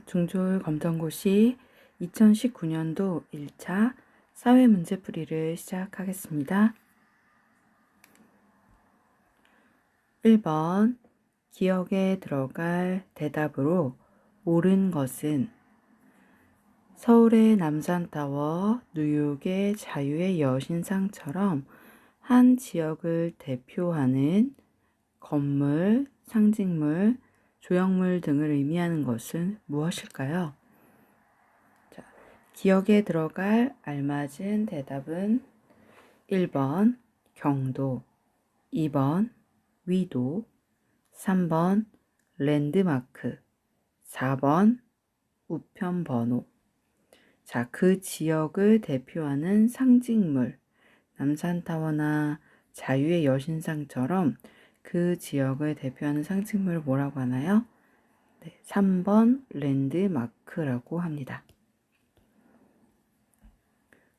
중졸 검정고시 2019년도 1차 사회문제풀이를 시작하겠습니다. 1번 기억에 들어갈 대답으로 옳은 것은 서울의 남산타워, 뉴욕의 자유의 여신상처럼 한 지역을 대표하는 건물, 상징물, 조형물 등을 의미하는 것은 무엇일까요? 자, 기억에 들어갈 알맞은 대답은 1번 경도, 2번 위도, 3번 랜드마크, 4번 우편번호. 자, 그 지역을 대표하는 상징물, 남산타워나 자유의 여신상처럼 그 지역을 대표하는 상징물을 뭐라고 하나요? 네, 3번 랜드마크라고 합니다.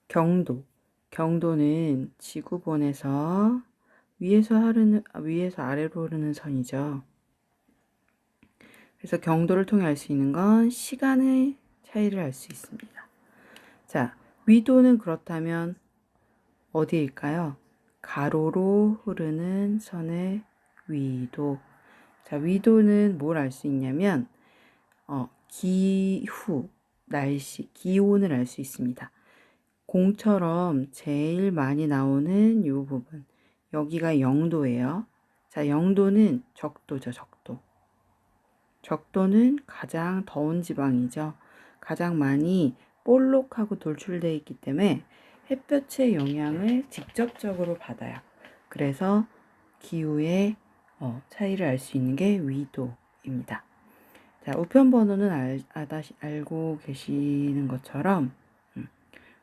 경도. 경도는 지구본에서 위에서 아래로 흐르는 선이죠. 그래서 경도를 통해 알 수 있는 건 시간의 차이를 알 수 있습니다. 자, 위도는 그렇다면 어디일까요? 가로로 흐르는 선의 위도. 자, 위도는 뭘 알 수 있냐면 기후, 날씨, 기온을 알 수 있습니다. 공처럼 제일 많이 나오는 이 부분, 여기가 0도예요. 자, 0도는 적도죠, 적도. 적도는 가장 더운 지방이죠. 가장 많이 볼록하고 돌출되어 있기 때문에 햇볕의 영향을 직접적으로 받아요. 그래서 기후의 차이를 알 수 있는 게 위도입니다. 자, 우편번호는 알고 계시는 것처럼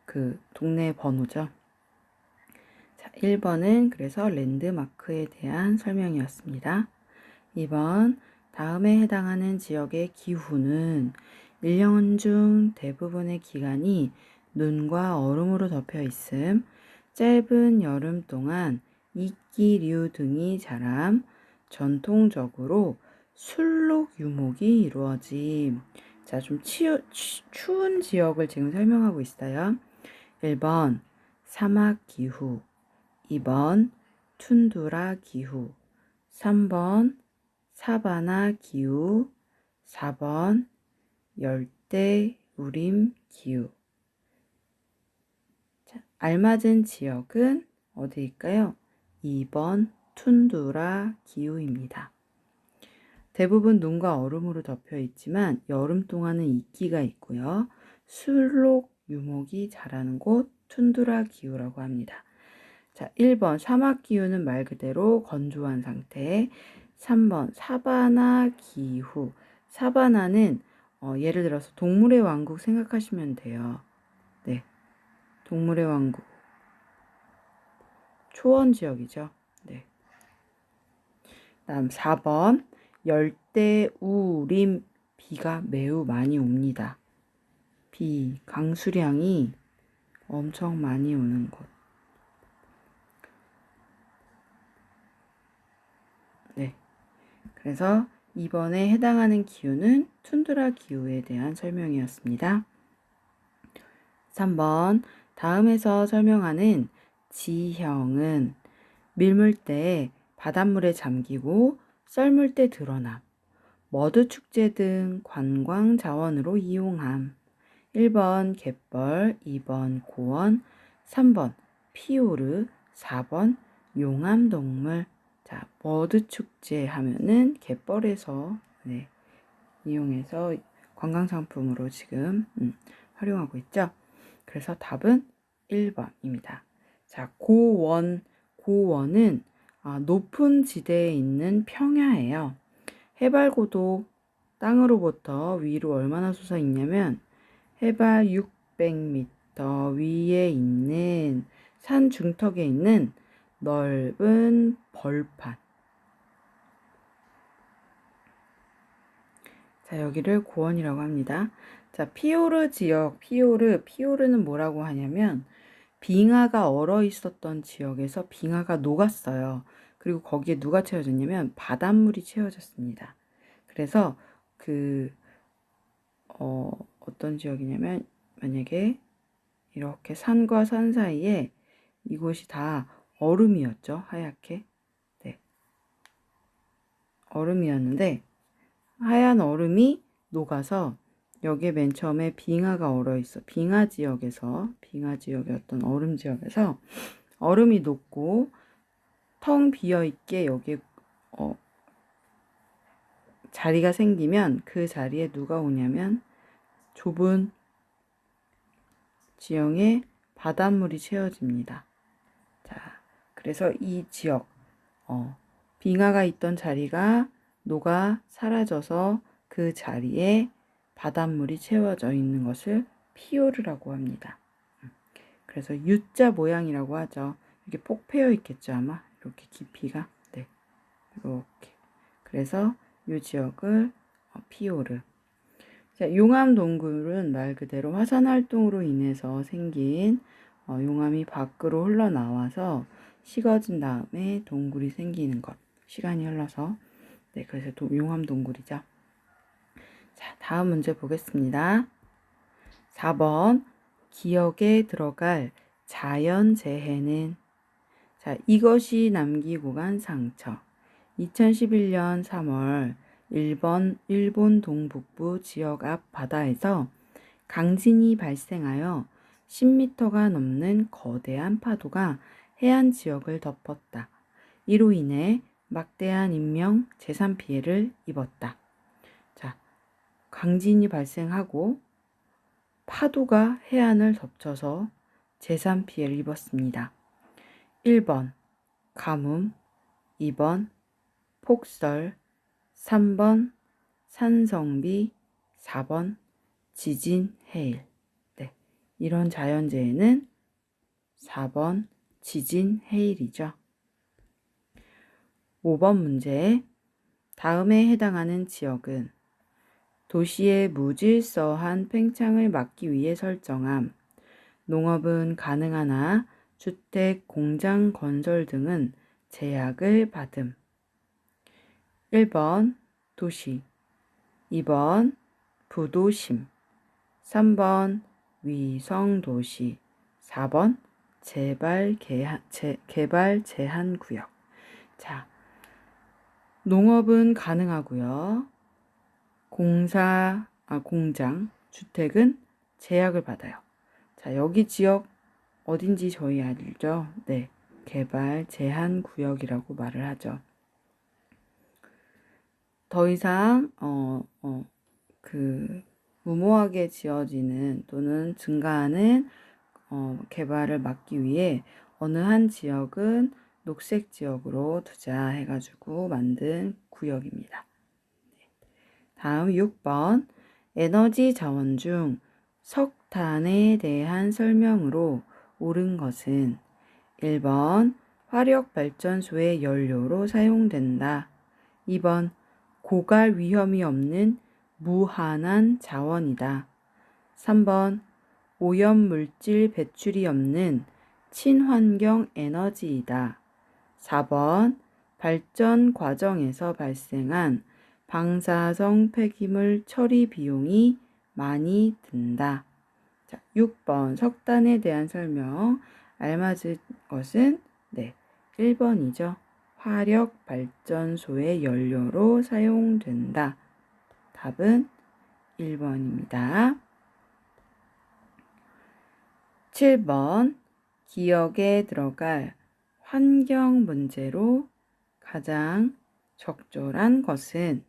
그 동네 번호죠. 자, 1번은 그래서 랜드마크에 대한 설명이었습니다. 2번, 다음에 해당하는 지역의 기후는 1년 중 대부분의 기간이 눈과 얼음으로 덮여 있음, 짧은 여름 동안 이끼류 등이 자람, 전통적으로 술록 유목이 이루어짐. 자, 좀 추운 지역을 지금 설명하고 있어요. 1번 사막 기후, 2번 툰드라 기후, 3번 사바나 기후, 4번 열대 우림 기후. 자, 알맞은 지역은 어디일까요? 2번 툰드라 기후입니다. 대부분 눈과 얼음으로 덮여 있지만 여름 동안은 이끼가 있고요. 술록 유목이 자라는 곳 툰드라 기후라고 합니다. 자, 1번 사막 기후는 말 그대로 건조한 상태. 3번 사바나 기후. 사바나는 예를 들어서 동물의 왕국 생각하시면 돼요. 네, 동물의 왕국. 초원 지역이죠. 네. 다음 4번 열대우림. 비가 매우 많이 옵니다. 비, 강수량이 엄청 많이 오는 곳. 네. 그래서 이번에 해당하는 기후는 툰드라 기후에 대한 설명이었습니다. 3번 다음에서 설명하는 지형은 밀물 때 바닷물에 잠기고 썰물 때 드러남, 머드 축제 등 관광 자원으로 이용함. 1번 갯벌, 2번 고원, 3번 피오르, 4번 용암동물. 자, 머드 축제 하면은 갯벌에서 이용해서 관광 상품으로 지금 활용하고 있죠. 그래서 답은 1번입니다. 자, 고원은 높은 지대에 있는 평야예요. 해발고도 땅으로부터 위로 얼마나 솟아 있냐면 해발 600m 위에 있는 산 중턱에 있는 넓은 벌판. 자, 여기를 고원이라고 합니다. 자, 피오르 지역, 피오르는 뭐라고 하냐면 빙하가 얼어 있었던 지역에서 빙하가 녹았어요. 그리고 거기에 누가 채워졌냐면 바닷물이 채워졌습니다. 그래서 그 어떤 지역이냐면 만약에 이렇게 산과 산 사이에 이곳이 다 얼음이었죠. 하얗게. 네. 얼음이었는데 하얀 얼음이 녹아서 여기에 맨 처음에 빙하가 얼어 있어. 빙하 지역의 어떤 얼음 지역에서 얼음이 녹고 텅 비어 있게 여기에 자리가 생기면 그 자리에 누가 오냐면 좁은 지형에 바닷물이 채워집니다. 자, 그래서 이 지역, 빙하가 있던 자리가 녹아 사라져서 그 자리에 바닷물이 채워져 있는 것을 피오르라고 합니다. 그래서 U자 모양이라고 하죠. 이렇게 폭 패여 있겠죠, 아마. 이렇게 깊이가. 네. 이렇게. 그래서 이 지역을 피오르. 자, 용암 동굴은 말 그대로 화산 활동으로 인해서 생긴 용암이 밖으로 흘러나와서 식어진 다음에 동굴이 생기는 것. 시간이 흘러서. 네, 그래서 용암 동굴이죠. 자, 다음 문제 보겠습니다. 4번. 기억에 들어갈 자연재해는, 자, 이것이 남기고 간 상처. 2011년 3월 일본 동북부 지역 앞 바다에서 강진이 발생하여 10m가 넘는 거대한 파도가 해안 지역을 덮었다. 이로 인해 막대한 인명, 재산 피해를 입었다. 자, 강진이 발생하고 파도가 해안을 덮쳐서 재산 피해를 입었습니다. 1번 가뭄, 2번 폭설, 3번 산성비, 4번 지진, 해일. 네, 이런 자연재해는 4번 지진, 해일이죠. 5번 문제. 다음에 해당하는 지역은 도시의 무질서한 팽창을 막기 위해 설정함. 농업은 가능하나 주택, 공장 건설 등은 제약을 받음. 1번 도시, 2번 부도심, 3번 위성도시, 4번 개발 제한 구역. 자, 농업은 가능하고요. 공장, 주택은 제약을 받아요. 자, 여기 지역 어딘지 저희 알죠? 네, 개발 제한 구역이라고 말을 하죠. 더 이상 무모하게 지어지는 또는 증가하는 개발을 막기 위해 어느 한 지역은 녹색 지역으로 투자해가지고 만든 구역입니다. 다음 6번. 에너지 자원 중 석탄에 대한 설명으로 옳은 것은 1번 화력발전소의 연료로 사용된다. 2번 고갈 위험이 없는 무한한 자원이다. 3번 오염물질 배출이 없는 친환경 에너지이다. 4번 발전 과정에서 발생한 방사성 폐기물 처리 비용이 많이 든다. 자, 6번 석탄에 대한 설명 알맞은 것은 1번이죠. 화력 발전소의 연료로 사용된다. 답은 1번입니다. 7번 기억에 들어갈 환경 문제로 가장 적절한 것은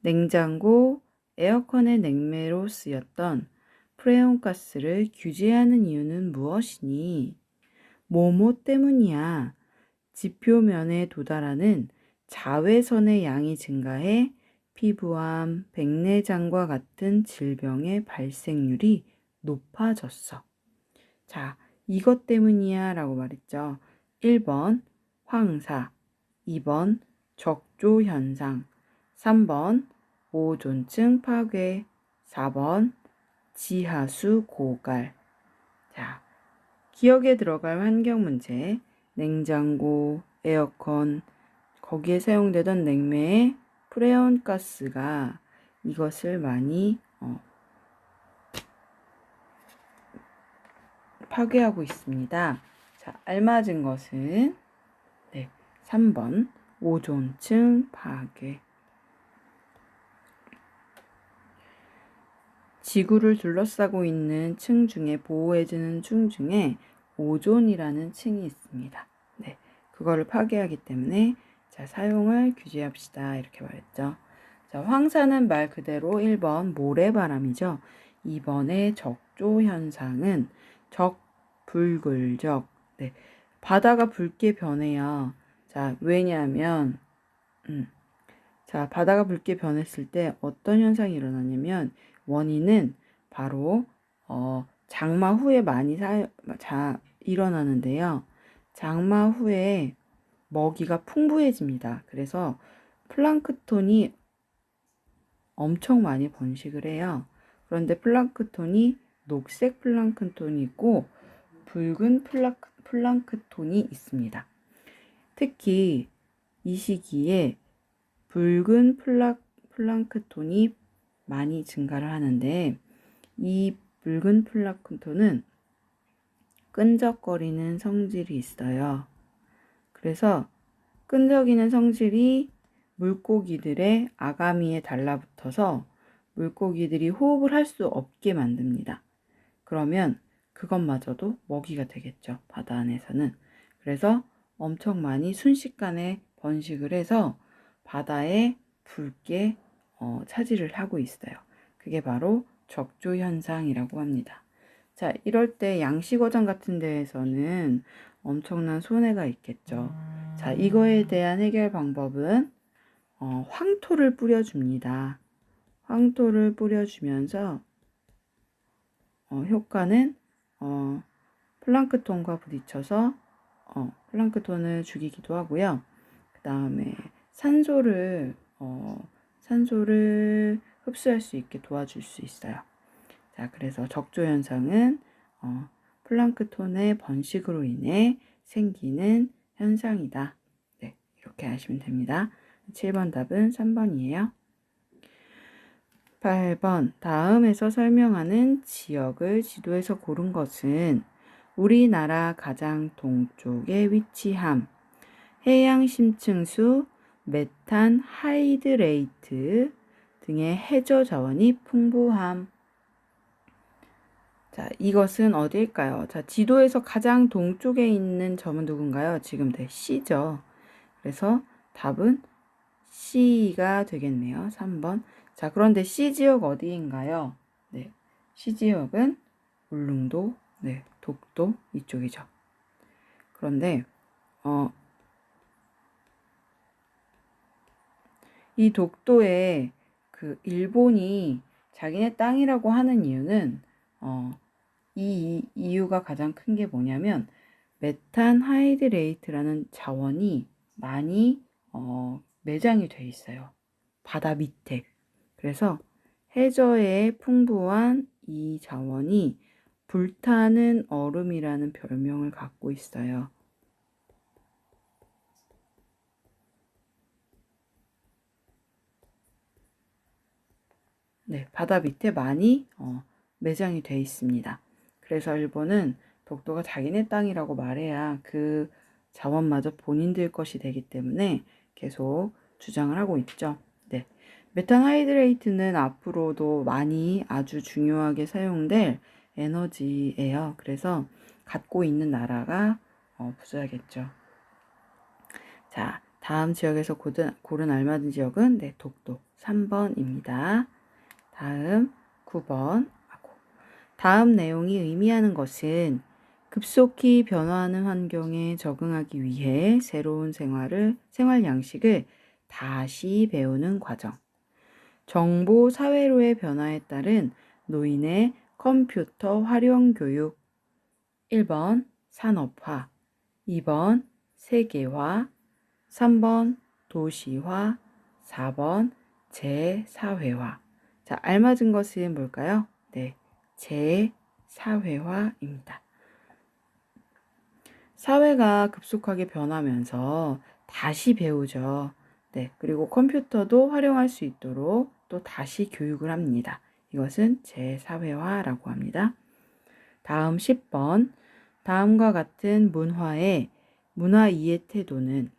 냉장고, 에어컨의 냉매로 쓰였던 프레온가스를 규제하는 이유는 무엇이니? 뭐뭐 때문이야? 지표면에 도달하는 자외선의 양이 증가해 피부암, 백내장과 같은 질병의 발생률이 높아졌어. 자, 이것 때문이야 라고 말했죠. 1번 황사, 2번 적조 현상, 3번 오존층 파괴, 4번 지하수 고갈. 자, 기억에 들어갈 환경 문제, 냉장고, 에어컨, 거기에 사용되던 냉매의 프레온 가스가 이것을 많이 파괴하고 있습니다. 자, 알맞은 것은 3번 오존층 파괴. 지구를 둘러싸고 있는 층 중에 보호해주는 층 중에 오존이라는 층이 있습니다. 네, 그거를 파괴하기 때문에 자, 사용을 규제합시다 이렇게 말했죠. 자, 황사는 말 그대로 1번 모래바람이죠. 2번의 적조 현상은 적불굴적. 네, 바다가 붉게 변해요. 자, 왜냐하면 자, 바다가 붉게 변했을 때 어떤 현상이 일어나냐면 원인은 바로 장마 후에 많이 일어나는데요. 장마 후에 먹이가 풍부해집니다. 그래서 플랑크톤이 엄청 많이 번식을 해요. 그런데 플랑크톤이 녹색 플랑크톤이 있고 붉은 플랑크톤이 있습니다. 특히 이 시기에 붉은 플랑크톤이 많이 증가를 하는데 이 붉은 플랑크톤은 끈적거리는 성질이 있어요. 그래서 끈적이는 성질이 물고기들의 아가미에 달라붙어서 물고기들이 호흡을 할 수 없게 만듭니다. 그러면 그것마저도 먹이가 되겠죠. 바다 안에서는. 그래서 엄청 많이 순식간에 번식을 해서 바다에 붉게 차지를 하고 있어요. 그게 바로 적조 현상이라고 합니다. 자, 이럴 때 양식어장 같은 데에서는 엄청난 손해가 있겠죠. 자, 이거에 대한 해결 방법은 황토를 뿌려줍니다. 황토를 뿌려주면서 효과는 플랑크톤과 부딪혀서 플랑크톤을 죽이기도 하고요. 그 다음에 산소를 흡수할 수 있게 도와줄 수 있어요. 자, 그래서 적조 현상은 플랑크톤의 번식으로 인해 생기는 현상이다. 네, 이렇게 하시면 됩니다. 7번 답은 3번이에요. 8번 다음에서 설명하는 지역을 지도에서 고른 것은 우리나라 가장 동쪽에 위치함, 해양 심층수, 메탄 하이드레이트 등의 해저 자원이 풍부함. 자, 이것은 어디일까요? 자, 지도에서 가장 동쪽에 있는 점은 누군가요? 지금 C죠. 그래서 답은 C가 되겠네요. 3번. 자, 그런데 C 지역 어디인가요? 네, C 지역은 울릉도, 독도 이쪽이죠. 그런데 이 독도에 그 일본이 자기네 땅이라고 하는 이유는 이 이유가 가장 큰 게 뭐냐면 메탄 하이드레이트라는 자원이 많이 매장이 돼 있어요. 바다 밑에. 그래서 해저에 풍부한 이 자원이 불타는 얼음이라는 별명을 갖고 있어요. 네, 바다 밑에 많이 매장이 돼 있습니다. 그래서 일본은 독도가 자기네 땅이라고 말해야 그 자원마저 본인들 것이 되기 때문에 계속 주장을 하고 있죠. 네, 메탄하이드레이트는 앞으로도 많이 아주 중요하게 사용될 에너지예요. 그래서 갖고 있는 나라가 부자겠죠. 자, 다음 지역에서 고른 알맞은 지역은 독도 3번입니다. 다음 9번. 다음 내용이 의미하는 것은 급속히 변화하는 환경에 적응하기 위해 새로운 생활 양식을 다시 배우는 과정. 정보 사회로의 변화에 따른 노인의 컴퓨터 활용 교육. 1번 산업화, 2번 세계화, 3번 도시화, 4번 재사회화. 자, 알맞은 것은 뭘까요? 네, 재사회화입니다. 사회가 급속하게 변하면서 다시 배우죠. 네, 그리고 컴퓨터도 활용할 수 있도록 또 다시 교육을 합니다. 이것은 재사회화라고 합니다. 다음 10번. 다음과 같은 문화의 문화 이해 태도는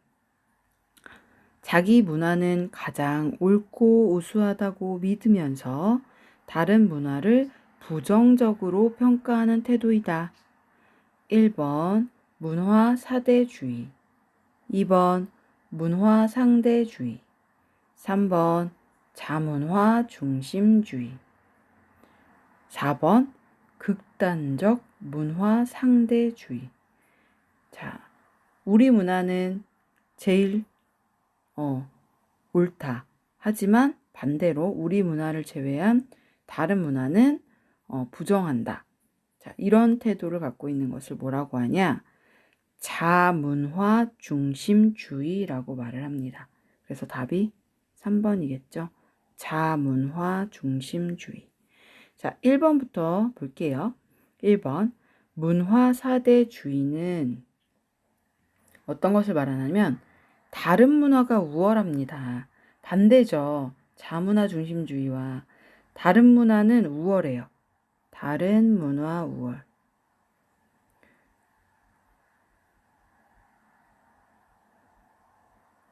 자기 문화는 가장 옳고 우수하다고 믿으면서 다른 문화를 부정적으로 평가하는 태도이다. 1번 문화 사대주의, 2번 문화 상대주의, 3번 자문화 중심주의, 4번 극단적 문화 상대주의. 자, 우리 문화는 제일 옳다. 하지만 반대로 우리 문화를 제외한 다른 문화는 부정한다. 자, 이런 태도를 갖고 있는 것을 뭐라고 하냐? 자문화 중심주의라고 말을 합니다. 그래서 답이 3번이겠죠. 자문화 중심주의. 자, 1번부터 볼게요. 1번 문화 사대주의는 어떤 것을 말하냐면 다른 문화가 우월합니다. 반대죠. 자문화 중심주의와 다른 문화는 우월해요. 다른 문화 우월.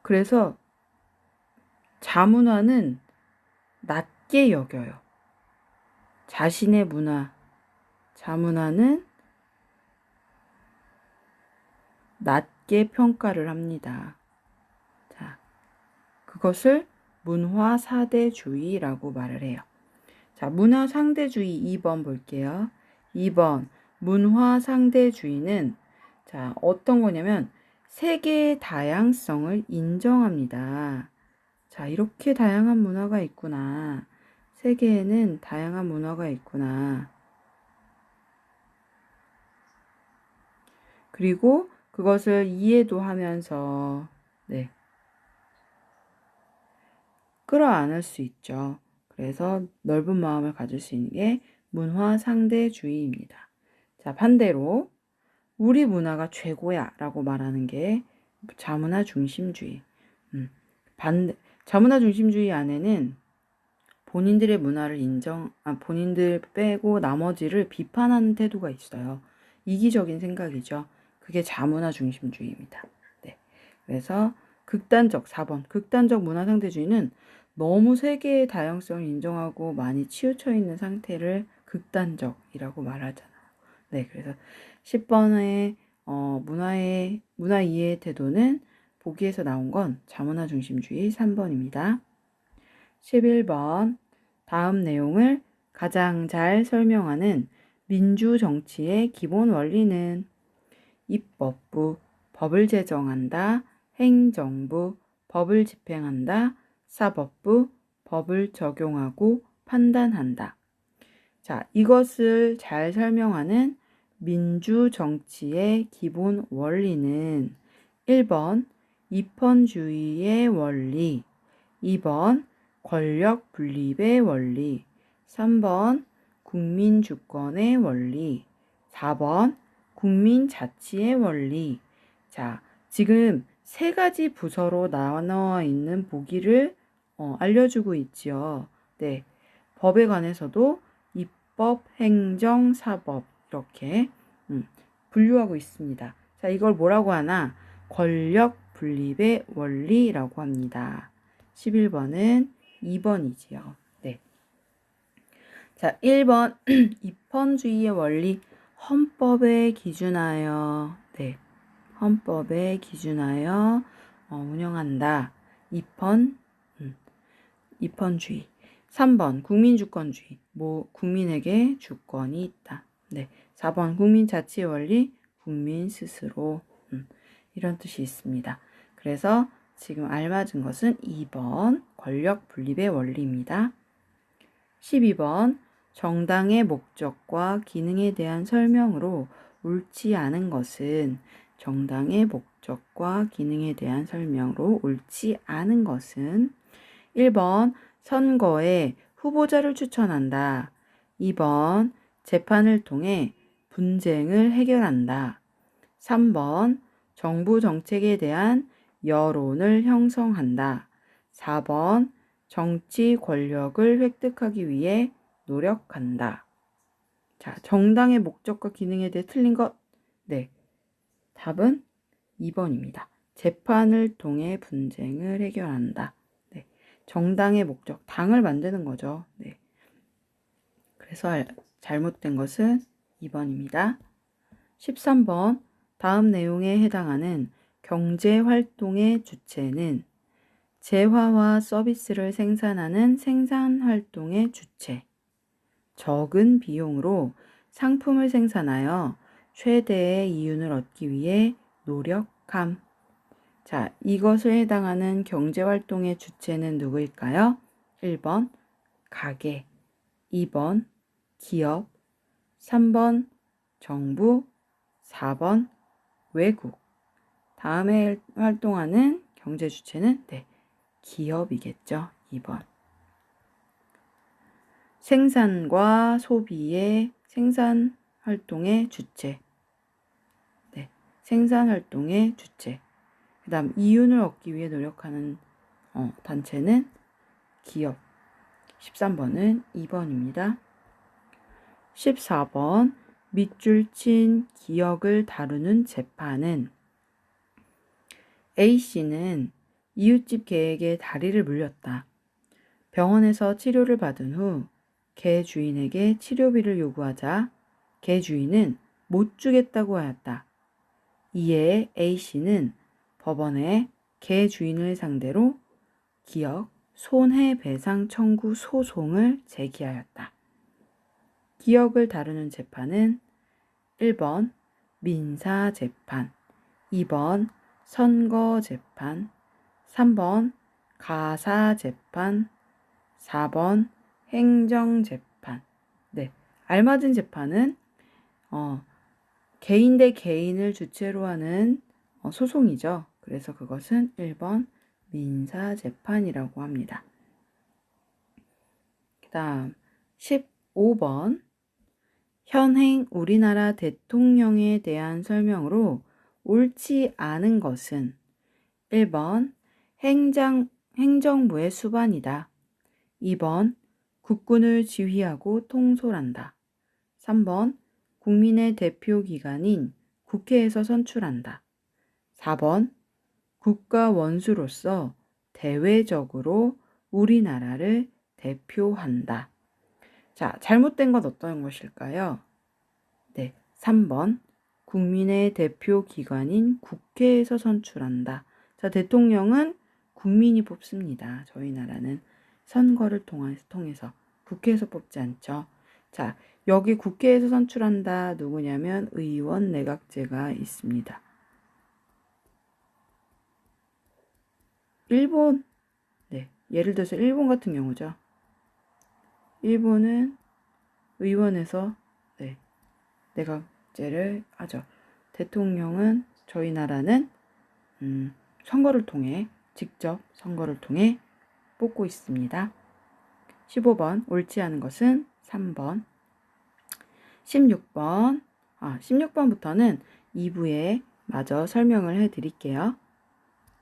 그래서 자문화는 낮게 여겨요. 자신의 문화, 자문화는 낮게 평가를 합니다. 자, 그것을 문화 사대주의라고 말을 해요. 자, 문화 상대주의 2번 볼게요. 2번 문화 상대주의는 자, 어떤 거냐면 세계의 다양성을 인정합니다. 자, 이렇게 다양한 문화가 있구나. 세계에는 다양한 문화가 있구나. 그리고 그것을 이해도 하면서 끌어안을 수 있죠. 그래서 넓은 마음을 가질 수 있는 게 문화 상대주의입니다. 자, 반대로 우리 문화가 최고야 라고 말하는 게 자문화 중심주의. 자문화 중심주의 안에는 본인들의 문화를 본인들 빼고 나머지를 비판하는 태도가 있어요. 이기적인 생각이죠. 그게 자문화 중심주의입니다. 네. 그래서 4번 극단적 문화 상대주의는 너무 세계의 다양성을 인정하고 많이 치우쳐 있는 상태를 극단적이라고 말하잖아요. 네, 그래서 10번의 문화 이해 태도는 보기에서 나온 건 자문화 중심주의 3번입니다. 11번 다음 내용을 가장 잘 설명하는 민주 정치의 기본 원리는 입법부 법을 제정한다, 행정부 법을 집행한다, 사법부 법을 적용하고 판단한다. 자, 이것을 잘 설명하는 민주 정치의 기본 원리는 1번 입헌주의의 원리, 2번 권력 분립의 원리, 3번 국민주권의 원리, 4번 국민자치의 원리. 자, 지금 세 가지 부서로 나눠 있는 보기를 알려주고 있지요. 네, 법에 관해서도 입법, 행정, 사법 이렇게 분류하고 있습니다. 자, 이걸 뭐라고 하나? 권력 분립의 원리라고 합니다. 11번은 2번이지요. 네. 자, 1번 입헌주의의 원리 헌법에 기준하여 헌법에 기준하여 운영한다. 입헌주의. 3번 국민주권주의. 국민에게 주권이 있다. 네. 4번 국민자치의 원리 국민 스스로 이런 뜻이 있습니다. 그래서 지금 알맞은 것은 2번 권력 분립의 원리입니다. 12번 정당의 목적과 기능에 대한 설명으로 옳지 않은 것은 정당의 목적과 기능에 대한 설명으로 옳지 않은 것은 1번 선거에 후보자를 추천한다. 2번 재판을 통해 분쟁을 해결한다. 3번 정부 정책에 대한 여론을 형성한다. 4번 정치 권력을 획득하기 위해 노력한다. 자, 정당의 목적과 기능에 대해 틀린 것 네, 답은 2번입니다. 재판을 통해 분쟁을 해결한다. 네, 정당의 목적, 당을 만드는 거죠. 네, 그래서 잘못된 것은 2번입니다. 13번, 다음 내용에 해당하는 경제활동의 주체는 재화와 서비스를 생산하는 생산활동의 주체, 적은 비용으로 상품을 생산하여 최대의 이윤을 얻기 위해 노력함. 자, 이것을 해당하는 경제활동의 주체는 누구일까요? 1번 가게, 2번 기업, 3번 정부, 4번 외국. 다음에 활동하는 경제 주체는 네, 기업이겠죠. 2번. 생산과 소비의 생산 활동의 주체. 네, 생산 활동의 주체. 그다음 이윤을 얻기 위해 노력하는 단체는 기업. 13번은 2번입니다. 14번 밑줄 친 기억을 다루는 재판은 A씨는 이웃집 개에게 다리를 물렸다. 병원에서 치료를 받은 후 개 주인에게 치료비를 요구하자 개 주인은 못 주겠다고 하였다. 이에 A씨는 법원에 개 주인을 상대로 기억 손해배상 청구 소송을 제기하였다. 기억을 다루는 재판은 1번 민사재판, 2번 선거재판, 3번 가사재판, 4번 행정재판. 네, 알맞은 재판은 개인 대 개인을 주체로 하는 소송이죠. 그래서 그것은 1번 민사재판이라고 합니다. 그 다음 15번 현행 우리나라 대통령에 대한 설명으로 옳지 않은 것은 1번 행정부의 수반이다. 2번 국군을 지휘하고 통솔한다. 3번 국민의 대표 기관인 국회에서 선출한다. 4번 국가 원수로서 대외적으로 우리나라를 대표한다. 자, 잘못된 건 어떤 것일까요? 네, 3번 국민의 대표 기관인 국회에서 선출한다. 자, 대통령은 국민이 뽑습니다. 저희 나라는 선거를 통해서 국회에서 뽑지 않죠. 자, 여기 국회에서 선출한다 누구냐면 의원 내각제가 있습니다. 일본, 네, 예를 들어서 일본 같은 경우죠. 일본은 의원에서 네, 내각제를 하죠. 대통령은 저희 나라는 선거를 통해 직접 선거를 통해 뽑고 있습니다. 15번 옳지 않은 것은 3번. 16번부터는 2부에 마저 설명을 해드릴게요.